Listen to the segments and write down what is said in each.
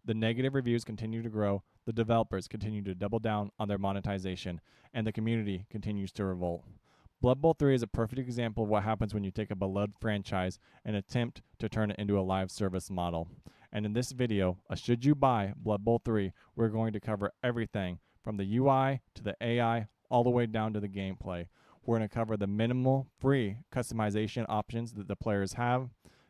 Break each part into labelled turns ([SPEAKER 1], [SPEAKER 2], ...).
[SPEAKER 1] the negative reviews continue to grow, the developers continue to double down on their monetization, and the community continues to revolt. Blood Bowl 3 is a perfect example of what happens when you take a beloved franchise and attempt to turn it into a live service model. And in this video, Should You Buy Blood Bowl 3, we're going to cover everything from the UI to the AI all the way down to the gameplay. We're going to cover the minimal free customization options that the players have.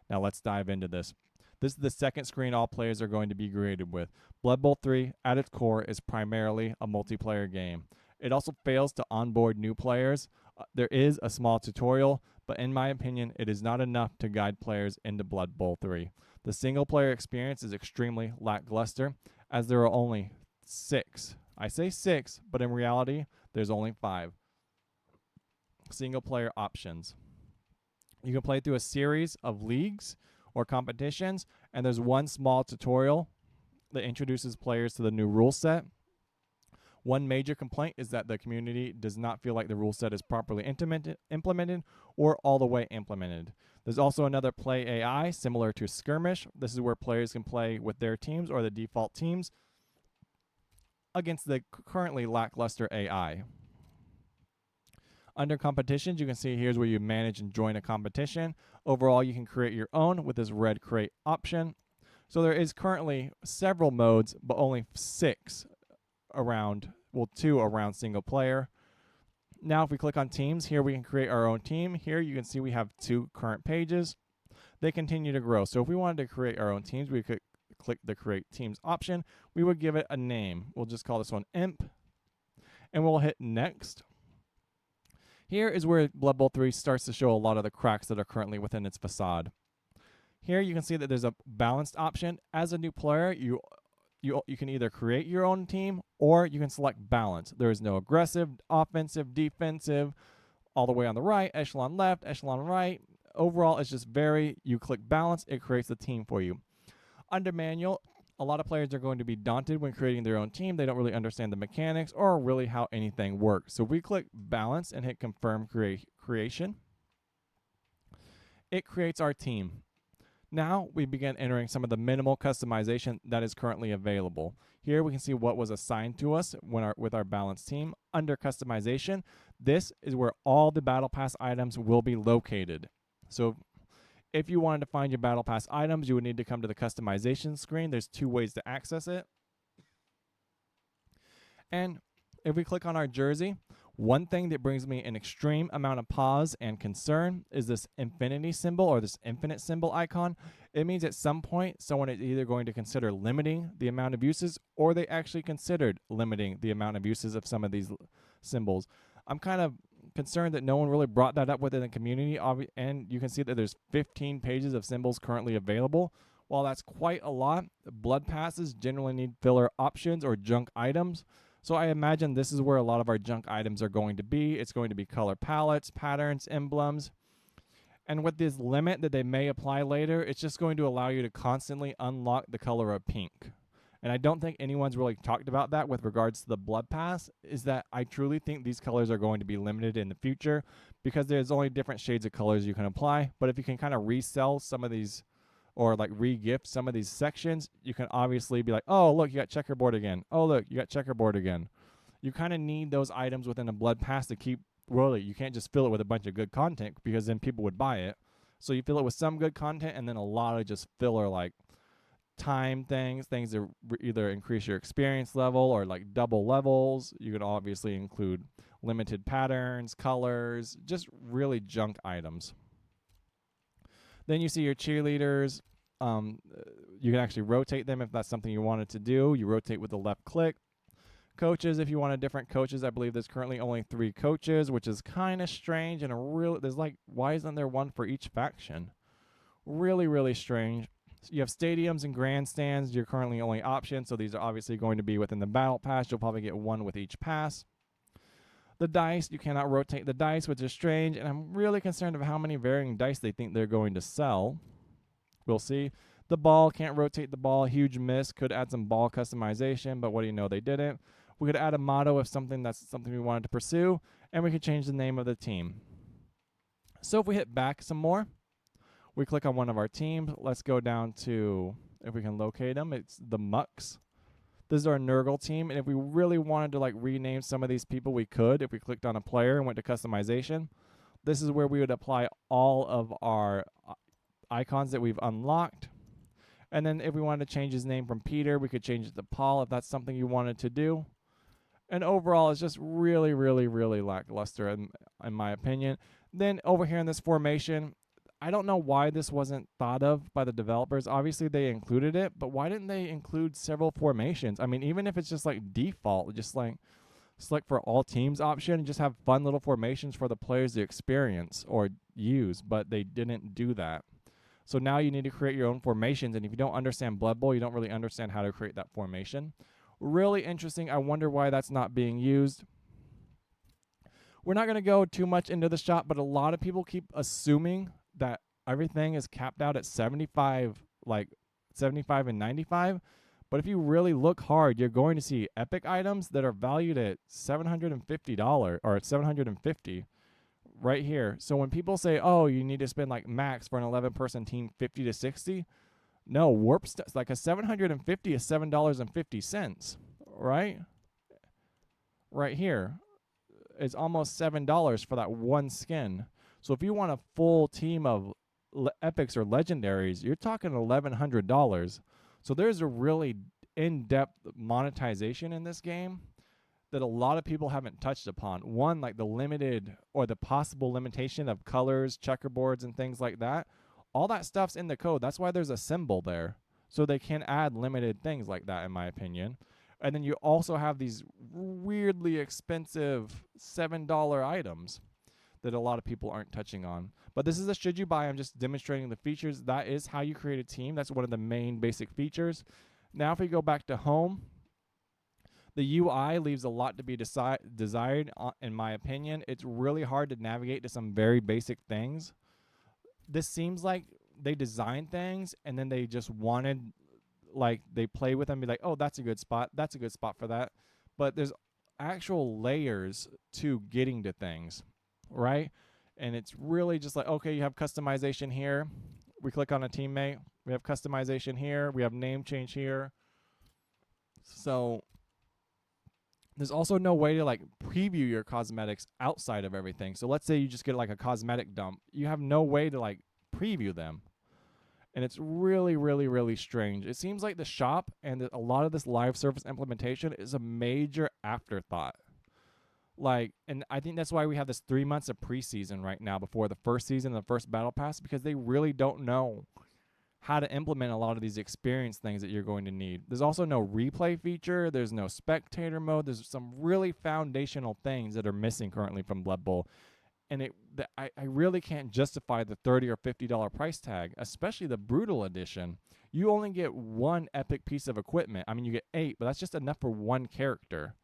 [SPEAKER 1] Now let's dive into this. This is the second screen all players are going to be greeted with. Blood Bowl 3, at its core, is primarily a multiplayer game. It also fails to onboard new players. There is a small tutorial, but in my opinion, it is not enough to guide players into Blood Bowl 3. The single player experience is extremely lackluster, as there are only 6. I say 6, but in reality, there's only 5 single player options. You can play through a series of leagues or competitions, and there's one small tutorial that introduces players to the new rule set. One major complaint is that the community does not feel like the rule set is properly implemented or all the way implemented. There's also another play AI similar to Skirmish. This is where players can play with their teams or the default teams against the currently lackluster AI. Under competitions, you can see here's where you manage and join a competition. Overall, you can create your own with this red create option. So there is currently several modes, but only 6 around, well, 2 around single player. Now, if we click on teams, here we can create our own team. Here you can see we have 2 current pages. They continue to grow. So if we wanted to create our own teams, we could click the create teams option. We would give it a name. We'll just call this one Imp, and we'll hit next. Here is where Blood Bowl 3 starts to show a lot of the cracks that are currently within its facade. Here you can see that there's a balanced option. As a new player, you can either create your own team or you can select balance. There is no aggressive, offensive, defensive, all the way on the right, echelon left, echelon right. Overall, it's just you click balance, it creates the team for you. Under manual, a lot of players are going to be daunted when creating their own team. They don't really understand the mechanics or really how anything works. So if we click balance and hit confirm creation, it creates our team. Now we begin entering some of the minimal customization that is currently available. Here we can see what was assigned to us with our balanced team. Under customization, this is where all the Battle Pass items will be located. So if you wanted to find your Battle Pass items, you would need to come to the customization screen. There's 2 ways to access it. And if we click on our jersey, one thing that brings me an extreme amount of pause and concern is this infinity symbol or this infinite symbol icon. It means at some point someone is either going to consider limiting the amount of uses or they actually considered limiting the amount of uses of some of these symbols. I'm kind of concerned that no one really brought that up within the community, and you can see that there's 15 pages of symbols currently available. While that's quite a lot, blood passes generally need filler options or junk items. So I imagine this is where a lot of our junk items are going to be. It's going to be color palettes, patterns, emblems. And with this limit that they may apply later, it's just going to allow you to constantly unlock the color of pink. And I don't think anyone's really talked about that with regards to the Blood Pass, is that I truly think these colors are going to be limited in the future because there's only different shades of colors you can apply. But if you can kind of resell some of these or like re-gift some of these sections, you can obviously be like, oh, look, you got checkerboard again. Oh, look, you got checkerboard again. You kind of need those items within a Blood Pass to keep, really, you can't just fill it with a bunch of good content because then people would buy it. So you fill it with some good content and then a lot of just filler like time things that either increase your experience level or like double levels. You could obviously include limited patterns, colors, just really junk items. Then you see your cheerleaders. You can actually rotate them if that's something you wanted to do. You rotate with the left click. Coaches, if you wanted different coaches, I believe there's currently only 3 coaches, which is kind of strange and there's like, why isn't there one for each faction? Really, really strange. So you have stadiums and grandstands. You're currently only options, so these are obviously going to be within the battle pass. You'll probably get 1 with each pass. The dice, you cannot rotate the dice, which is strange, and I'm really concerned of how many varying dice they think they're going to sell. We'll see. The ball, can't rotate the ball. Huge miss. Could add some ball customization, but what do you know, they didn't. We could add a motto if that's something we wanted to pursue, and we could change the name of the team. So if we hit back some more, we click on one of our teams. Let's go down to, if we can locate them. It's the Mucks. This is our Nurgle team, and if we really wanted to like rename some of these people, we could. If we clicked on a player and went to customization, this is where we would apply all of our icons that we've unlocked. And then if we wanted to change his name from Peter, we could change it to Paul if that's something you wanted to do. And overall, it's just really, really, really lackluster in my opinion. Then over here in this formation, I don't know why this wasn't thought of by the developers. Obviously, they included it, but why didn't they include several formations? I mean, even if it's just like default, just like select for all teams option and just have fun little formations for the players to experience or use, but they didn't do that. So now you need to create your own formations, and if you don't understand Blood Bowl, you don't really understand how to create that formation. Really interesting. I wonder why that's not being used. We're not going to go too much into the shop, but a lot of people keep assuming that everything is capped out at 75, like 75 and 95. But if you really look hard, you're going to see epic items that are valued at $750 or at $750 right here. So when people say, "Oh, you need to spend like max for an 11-person team 50 to 60," no, like a 750 is $7.50, right? Right here. It's almost $7 for that one skin. So if you want a full team of epics or legendaries, you're talking $1,100. So there's a really in-depth monetization in this game that a lot of people haven't touched upon. One, like the limited or the possible limitation of colors, checkerboards, and things like that. All that stuff's in the code. That's why there's a symbol there. So they can add limited things like that, in my opinion. And then you also have these weirdly expensive $7 items that a lot of people aren't touching on. But this is a should you buy. I'm just demonstrating the features. That is how you create a team. That's one of the main basic features. Now if we go back to home, the UI leaves a lot to be desired, in my opinion. It's really hard to navigate to some very basic things. This seems like they designed things and then they just wanted, like, they play with them and be like, oh, that's a good spot. That's a good spot for that. But there's actual layers to getting to things, right? And it's really just like, okay, you have customization here. We click on a teammate. We have customization here. We have name change here. So there's also no way to like preview your cosmetics outside of everything. So let's say you just get like a cosmetic dump. You have no way to like preview them. And it's really, really, really strange. It seems like the shop and a lot of this live service implementation is a major afterthought. Like, and I think that's why we have this 3 months of preseason right now before the first season and the first battle pass, because they really don't know how to implement a lot of these experience things that you're going to need. There's also no replay feature. There's no spectator mode. There's some really foundational things that are missing currently from Blood Bowl. And I really can't justify the $30 or $50 price tag, especially the Brutal Edition. You only get one epic piece of equipment. I mean, you get 8, but that's just enough for one character.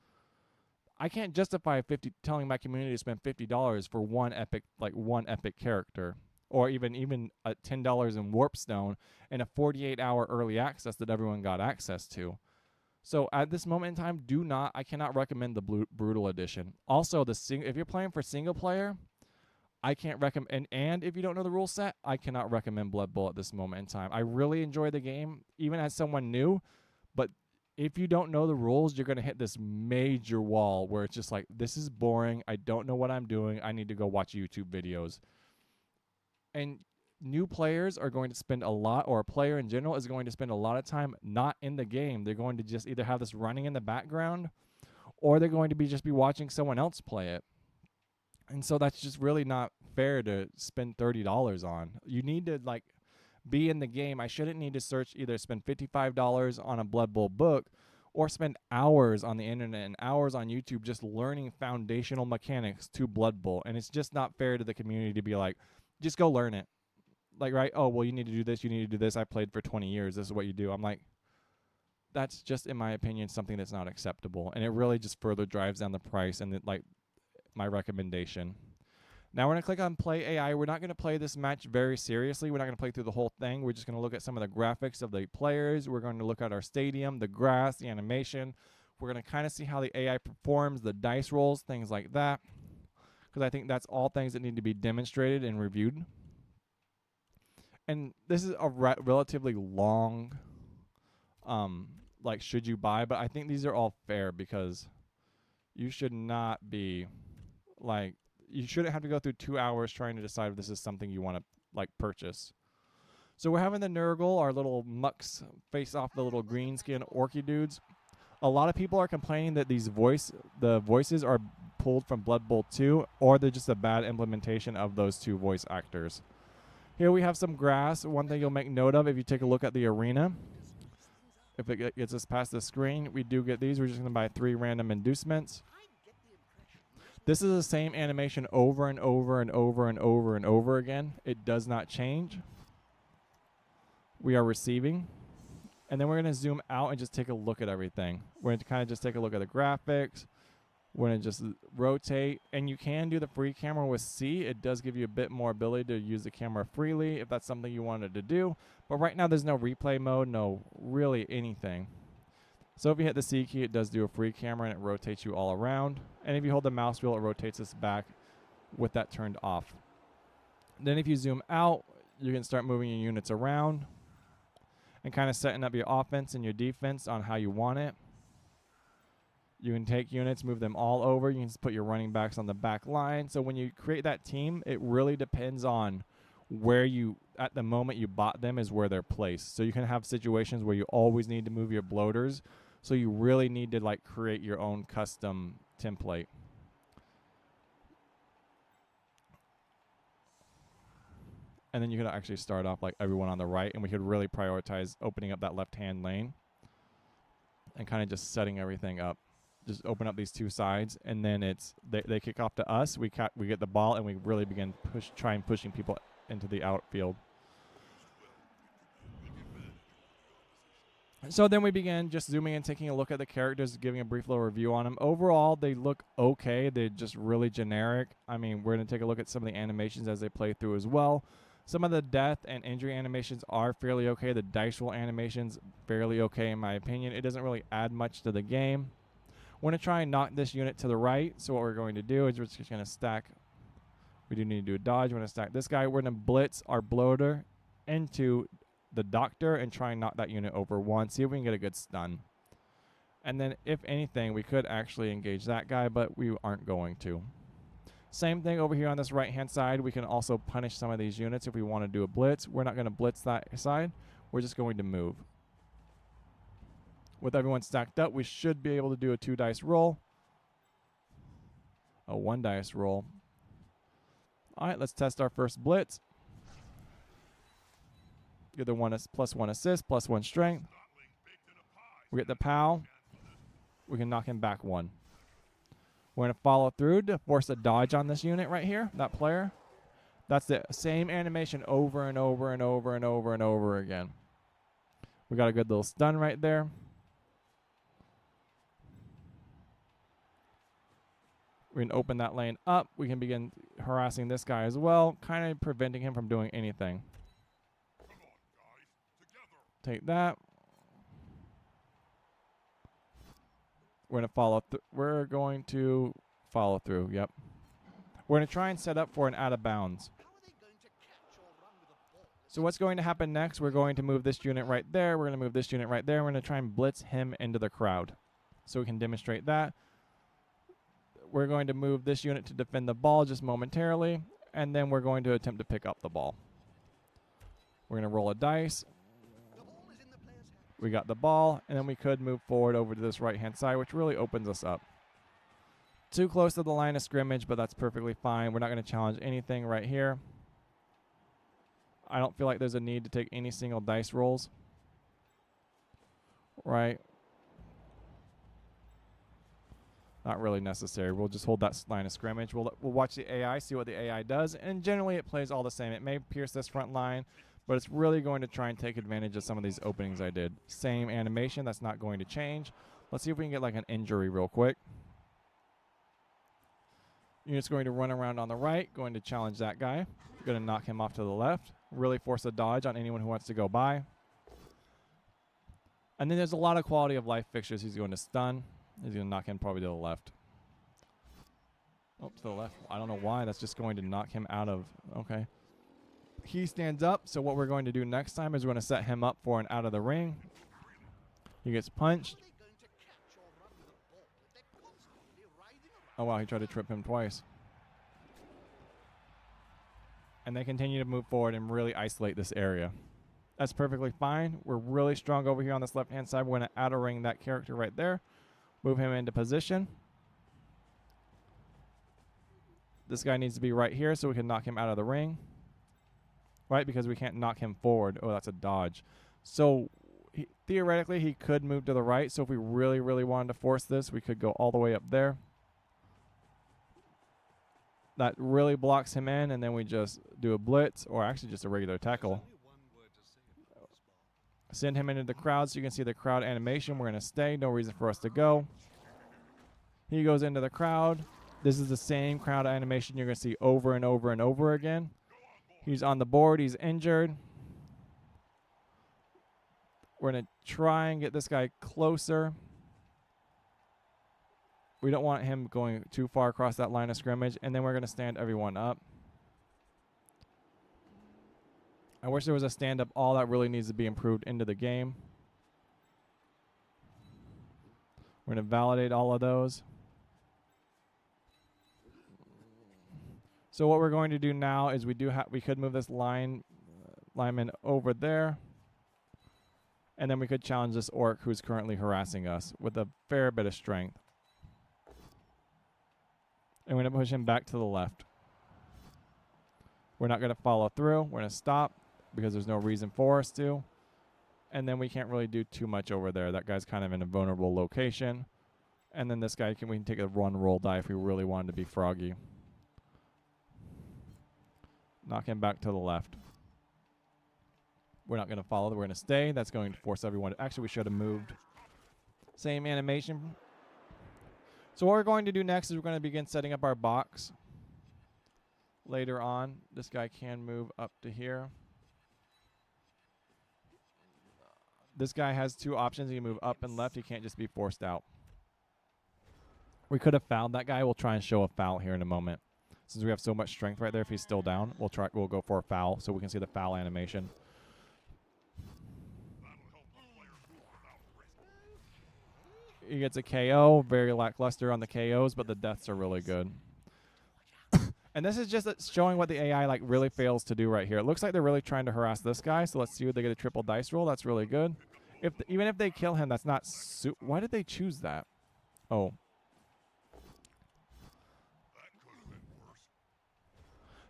[SPEAKER 1] I can't justify telling my community to spend $50 for one epic character, or even $10 in Warpstone and a 48-hour early access that everyone got access to. So at this moment in time, I cannot recommend the Brutal Edition. Also, if you're playing for single player, I can't recommend, and if you don't know the rule set, I cannot recommend Blood Bowl at this moment in time. I really enjoy the game, even as someone new, but if you don't know the rules, you're going to hit this major wall where it's just like, this is boring. I don't know what I'm doing. I need to go watch YouTube videos. And new players are going to spend a lot, or a player in general is going to spend a lot of time not in the game. They're going to just either have this running in the background, or they're going to be watching someone else play it. And so that's just really not fair to spend $30 on. You need to like be in the game. I shouldn't need to either spend $55 on a Blood Bowl book or spend hours on the internet and hours on YouTube just learning foundational mechanics to Blood Bowl. And it's just not fair to the community to be like, just go learn it. Like, right? Oh, well, you need to do this. You need to do this. I played for 20 years. This is what you do. I'm like, that's just, in my opinion, something that's not acceptable. And it really just further drives down the price and my recommendation. Now we're going to click on Play AI. We're not going to play this match very seriously. We're not going to play through the whole thing. We're just going to look at some of the graphics of the players. We're going to look at our stadium, the grass, the animation. We're going to kind of see how the AI performs, the dice rolls, things like that. Because I think that's all things that need to be demonstrated and reviewed. And this is a relatively long like should you buy, but I think these are all fair because you should not be like you shouldn't have to go through 2 hours trying to decide if this is something you want to like purchase. So we're having the Nurgle, our little mucks, face off the little green skin orky dudes. A lot of people are complaining that the voices are pulled from Blood Bowl 2, or they're just a bad implementation of those two voice actors. Here we have some grass. One thing you'll make note of if you take a look at the arena, if it gets us past the screen, we do get these. We're just going to buy 3 random inducements. This is the same animation over and over and over and over and over again. It does not change. We are receiving. And then we're going to zoom out and just take a look at everything. We're going to kind of just take a look at the graphics. We're going to just rotate. And you can do the free camera with C. It does give you a bit more ability to use the camera freely if that's something you wanted to do. But right now there's no replay mode, no really anything. So if you hit the C key, it does do a free camera and it rotates you all around. And if you hold the mouse wheel, it rotates us back with that turned off. Then if you zoom out, you can start moving your units around and kind of setting up your offense and your defense on how you want it. You can take units, move them all over. You can just put your running backs on the back line. So when you create that team, it really depends on where you, at the moment you bought them, is where they're placed. So you can have situations where you always need to move your bloaters. So you really need to like create your own custom template. And then you could actually start off like everyone on the right, and we could really prioritize opening up that left-hand lane and kind of just setting everything up. Just open up these 2 sides, and then it's they kick off to us. We get the ball, and we really begin trying pushing people into the outfield. So then we begin just zooming and taking a look at the characters, giving a brief little review on them. Overall, they look okay. They're just really generic. I mean, we're going to take a look at some of the animations as they play through as well. Some of the death and injury animations are fairly okay. The dice roll animations, fairly okay in my opinion. It doesn't really add much to the game. We're going to try and knock this unit to the right. So what we're going to do is we're just going to stack. We do need to do a dodge. We're going to stack this guy. We're going to blitz our bloater into the doctor and try and knock that unit over once. See if we can get a good stun. And then if anything, we could actually engage that guy, but we aren't going to. Same thing over here on this right-hand side. We can also punish some of these units if we want to do a blitz. We're not going to blitz that side. We're just going to move. With everyone stacked up, we should be able to do a 2 dice roll. A 1 dice roll. All right, let's test our first blitz. Get the +1 assist, +1 strength. We get the POW. We can knock him back 1. We're going to follow through to force a dodge on this unit right here, that player. That's the same animation over and over and over and over and over again. We got a good little stun right there. We can open that lane up. We can begin harassing this guy as well, kind of preventing him from doing anything. Take that. We're going to follow through. Yep. We're going to try and set up for an out of bounds. So what's going to happen next? We're going to move this unit right there. We're going to move this unit right there. We're going to try and blitz him into the crowd. So we can demonstrate that. We're going to move this unit to defend the ball just momentarily. And then we're going to attempt to pick up the ball. We're going to roll a dice. We got the ball, and then we could move forward over to this right-hand side, which really opens us up. Too close to the line of scrimmage, but that's perfectly fine. We're not going to challenge anything right here. I don't feel like there's a need to take any single dice rolls. Right. Not really necessary. We'll just hold that line of scrimmage. We'll watch the AI, see what the AI does, and generally it plays all the same. It may pierce this front line, but it's really going to try and take advantage of some of these openings I did. Same animation. That's not going to change. Let's see if we can get like an injury real quick. Unit's going to run around on the right, going to challenge that guy. Going to knock him off to the left. Really force a dodge on anyone who wants to go by. And then there's a lot of quality of life fixtures. He's going to stun. He's going to knock him probably to the left. Oh, to the left. I don't know why. That's just going to knock him out of... Okay. He stands up, so what we're going to do next time is we're going to set him up for an out of the ring. He gets punched. Oh, wow, he tried to trip him twice. And they continue to move forward and really isolate this area. That's perfectly fine. We're really strong over here on this left-hand side. We're going to outer ring that character right there. Move him into position. This guy needs to be right here so we can knock him out of the ring. Right, because we can't knock him forward. Oh, that's a dodge. So, theoretically, he could move to the right. So if we really, really wanted to force this, we could go all the way up there. That really blocks him in, and then we just do a blitz, or actually just a regular tackle. Send him into the crowd so you can see the crowd animation. We're going to stay. No reason for us to go. He goes into the crowd. This is the same crowd animation you're going to see over and over and over again. He's on the board. He's injured. We're going to try and get this guy closer. We don't want him going too far across that line of scrimmage. And then we're going to stand everyone up. I wish there was a stand-up all that really needs to be improved into the game. We're going to validate all of those. So what we're going to do now is we could move this lineman over there. And then we could challenge this orc who's currently harassing us with a fair bit of strength. And we're going to push him back to the left. We're not going to follow through. We're going to stop because there's no reason for us to. And then we can't really do too much over there. That guy's kind of in a vulnerable location. And then this guy, we can take a run, roll, die if we really wanted to be froggy. Knock him back to the left. We're not going to follow. We're going to stay. That's going to force everyone. Actually, we should have moved. Same animation. So what we're going to do next is we're going to begin setting up our box. Later on, this guy can move up to here. This guy has two options. He can move up and left. He can't just be forced out. We could have fouled that guy. We'll try and show a foul here in a moment. Since we have so much strength right there, if he's still down, we'll go for a foul so we can see the foul animation. He gets a KO, very lackluster on the KOs, but the deaths are really good. And this is just showing what the AI like really fails to do right here. It looks like they're really trying to harass this guy, so let's see if they get a triple dice roll. That's really good. Even if they kill him, that's not... Why did they choose that? Oh.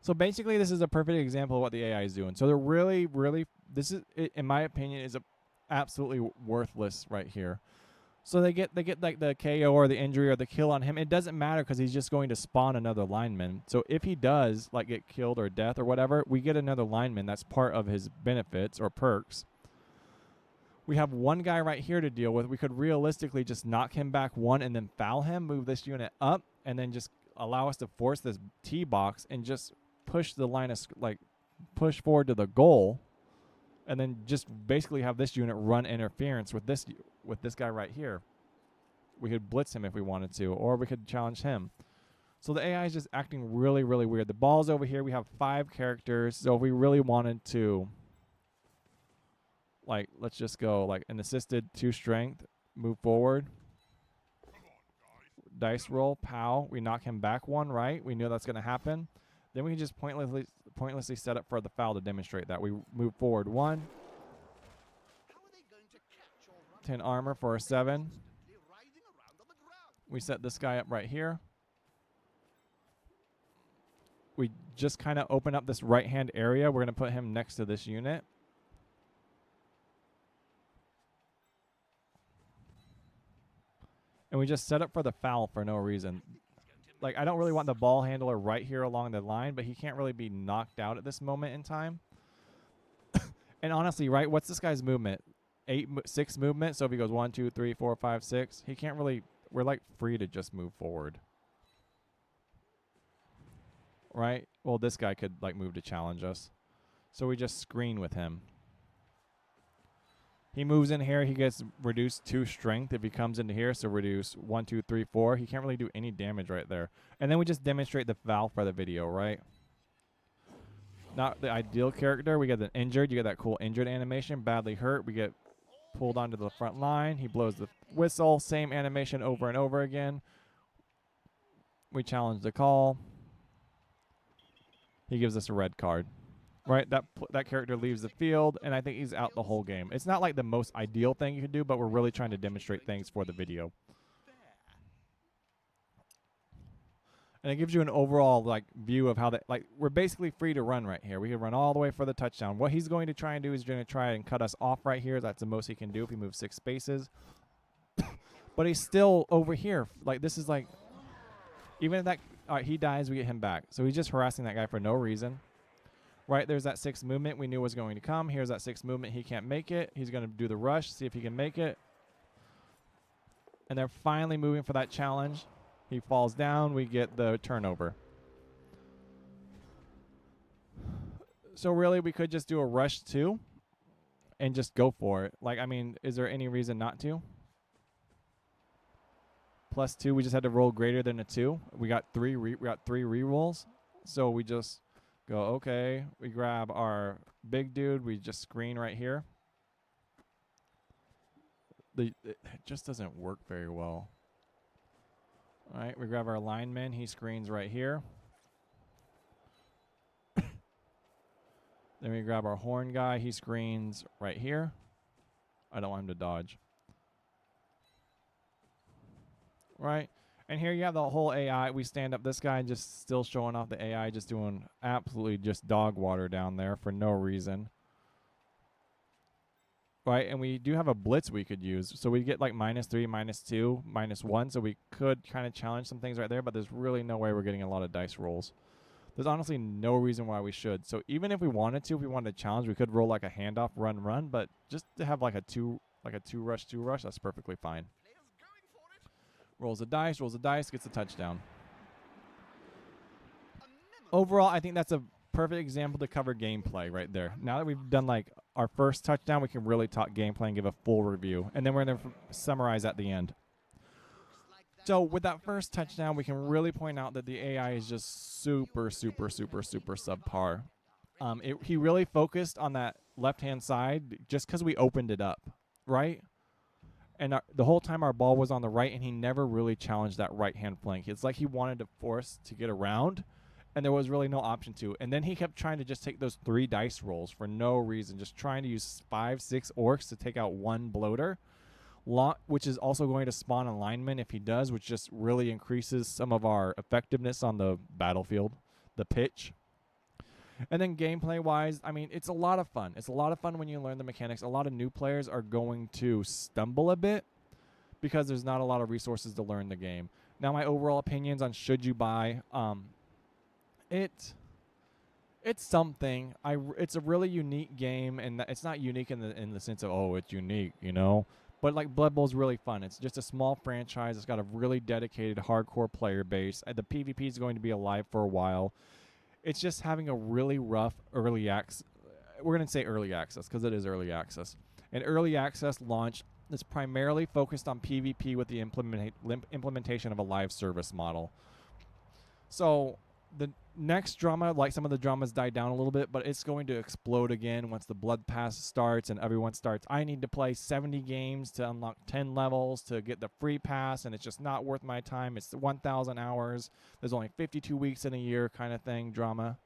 [SPEAKER 1] So basically, this is a perfect example of what the AI is doing. So they're really, this is, in my opinion, is absolutely worthless right here. So they get like the KO or the injury or the kill on him. It doesn't matter because he's just going to spawn another lineman. So if he does like get killed or death or whatever, we get another lineman. That's part of his benefits or perks. We have one guy right here to deal with. We could realistically just knock him back one and then foul him, move this unit up, and then just allow us to force this T box and just push the line of push forward to the goal, and then just basically have this unit run interference with this guy right here. We could blitz him if we wanted to, or we could challenge him. So the AI is just acting really, really weird. The ball's over here. We have 5 characters. So if we really wanted to, like, let's just go like an assisted 2 strength, move forward. Dice roll, pow. We knock him back 1, right? We knew that's going to happen. Then we can just pointlessly set up for the foul to demonstrate that. We move forward 1. 10 armor for a 7. We set this guy up right here. We just kind of open up this right-hand area. We're going to put him next to this unit. And we just set up for the foul for no reason. Like, I don't really want the ball handler right here along the line, but he can't really be knocked out at this moment in time. And honestly, right, what's this guy's movement? 6 movement. So if he goes 1, 2, 3, 4, 5, 6, he can't really, we're like free to just move forward. Right? Well, this guy could like move to challenge us. So we just screen with him. He moves in here. He gets reduced 2 strength if he comes into here. So reduce 1, 2, 3, 4. He can't really do any damage right there. And then we just demonstrate the foul for the video, right? Not the ideal character. We get the injured. You get that cool injured animation. Badly hurt. We get pulled onto the front line. He blows the whistle. Same animation over and over again. We challenge the call. He gives us a red card. Right, that character leaves the field, and I think he's out the whole game. It's not like the most ideal thing you could do, but we're really trying to demonstrate things for the video. And it gives you an overall like view of how that, like, we're basically free to run right here. We can run all the way for the touchdown. What he's going to try and do is going to try and cut us off right here. That's the most he can do if he moves 6 spaces. But he's still over here. Like, this is like, even if that, all right, he dies, we get him back. So he's just harassing that guy for no reason. Right, there's that 6 movement we knew was going to come. Here's that 6 movement. He can't make it. He's going to do the rush, see if he can make it. And they're finally moving for that challenge. He falls down. We get the turnover. So really, we could just do a rush 2 and just go for it. Like, I mean, is there any reason not to? +2, we just had to roll greater than a 2. We got 3 re-rolls. So we just go, okay, we grab our big dude, we just screen right here. It just doesn't work very well. All right, we grab our lineman, he screens right here. Then we grab our horn guy, he screens right here. I don't want him to dodge. Right? And here you have the whole AI. We stand up this guy just still showing off the AI, just doing absolutely just dog water down there for no reason. Right? And we do have a blitz we could use. So we get like -3, -2, -1. So we could kind of challenge some things right there, but there's really no way we're getting a lot of dice rolls. There's honestly no reason why we should. So even if we wanted to, if we wanted to challenge, we could roll like a handoff, run, but just to have like a two rush, that's perfectly fine. Rolls the dice, gets a touchdown. Overall, I think that's a perfect example to cover gameplay right there. Now that we've done like our first touchdown, we can really talk gameplay and give a full review. And then we're going to summarize at the end. So with that first touchdown, we can really point out that the AI is just super subpar. He really focused on that left-hand side just because we opened it up, right? And the whole time our ball was on the right, and he never really challenged that right-hand flank. It's like he wanted to force to get around, and there was really no option to. And then he kept trying to just take those 3 dice rolls for no reason, just trying to use 5, 6 orcs to take out 1 bloater, which is also going to spawn a lineman if he does, which just really increases some of our effectiveness on the battlefield, the pitch. And then gameplay-wise, I mean, it's a lot of fun. It's a lot of fun when you learn the mechanics. A lot of new players are going to stumble a bit because there's not a lot of resources to learn the game. Now, my overall opinions on should you buy, it's something. It's a really unique game, and it's not unique in the sense of, oh, it's unique, you know. But like Blood Bowl is really fun. It's just a small franchise. It's got a really dedicated, hardcore player base. The PvP is going to be alive for a while. It's just having a really rough early access. We're going to say early access because it is early access. An early access launch that's primarily focused on PvP with the implementation of a live service model. So the next drama, like some of the dramas died down a little bit, but it's going to explode again once the Blood Pass starts and everyone starts. I need to play 70 games to unlock 10 levels to get the free pass, and it's just not worth my time. It's 1,000 hours. There's only 52 weeks in a year kind of thing. Drama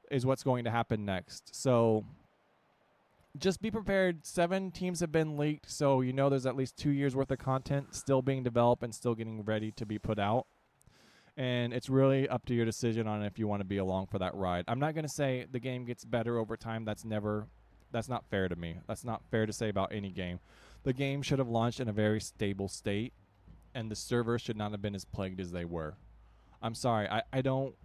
[SPEAKER 1] is what's going to happen next. So just be prepared. 7 teams have been leaked, so you know there's at least 2 years worth of content still being developed and still getting ready to be put out. And it's really up to your decision on if you want to be along for that ride. I'm not going to say the game gets better over time. That's not fair to me. That's not fair to say about any game. The game should have launched in a very stable state, and the servers should not have been as plagued as they were. I'm sorry. I don't.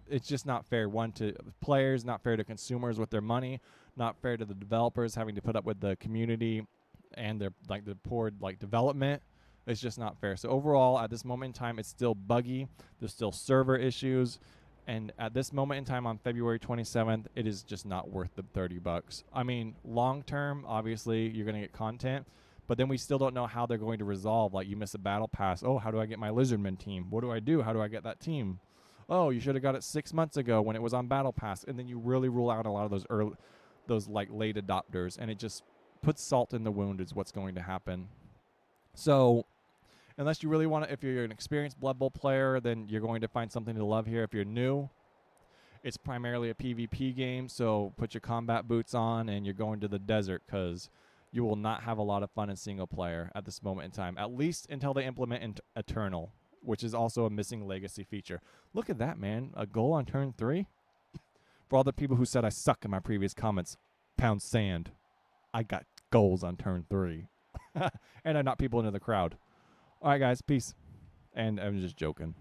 [SPEAKER 1] It's just not fair. One, to players, not fair to consumers with their money, not fair to the developers having to put up with the community and their the poor development. It's just not fair. So overall, at this moment in time, it's still buggy. There's still server issues. And at this moment in time on February 27th, it is just not worth the $30. I mean, long term, obviously, you're going to get content. But then we still don't know how they're going to resolve. Like, you miss a battle pass. Oh, how do I get my Lizardman team? What do I do? How do I get that team? Oh, you should have got it 6 months ago when it was on battle pass. And then you really rule out a lot of those late adopters. And it just puts salt in the wound is what's going to happen. So unless you really want to, if you're an experienced Blood Bowl player, then you're going to find something to love here. If you're new, it's primarily a PvP game, so put your combat boots on and you're going to the desert, because you will not have a lot of fun in single player at this moment in time, at least until they implement Eternal, which is also a missing legacy feature. Look at that, man. A goal on turn 3? For all the people who said I suck in my previous comments, pound sand. I got goals on turn 3. And I knocked people into the crowd. All right, guys. Peace. And I'm just joking.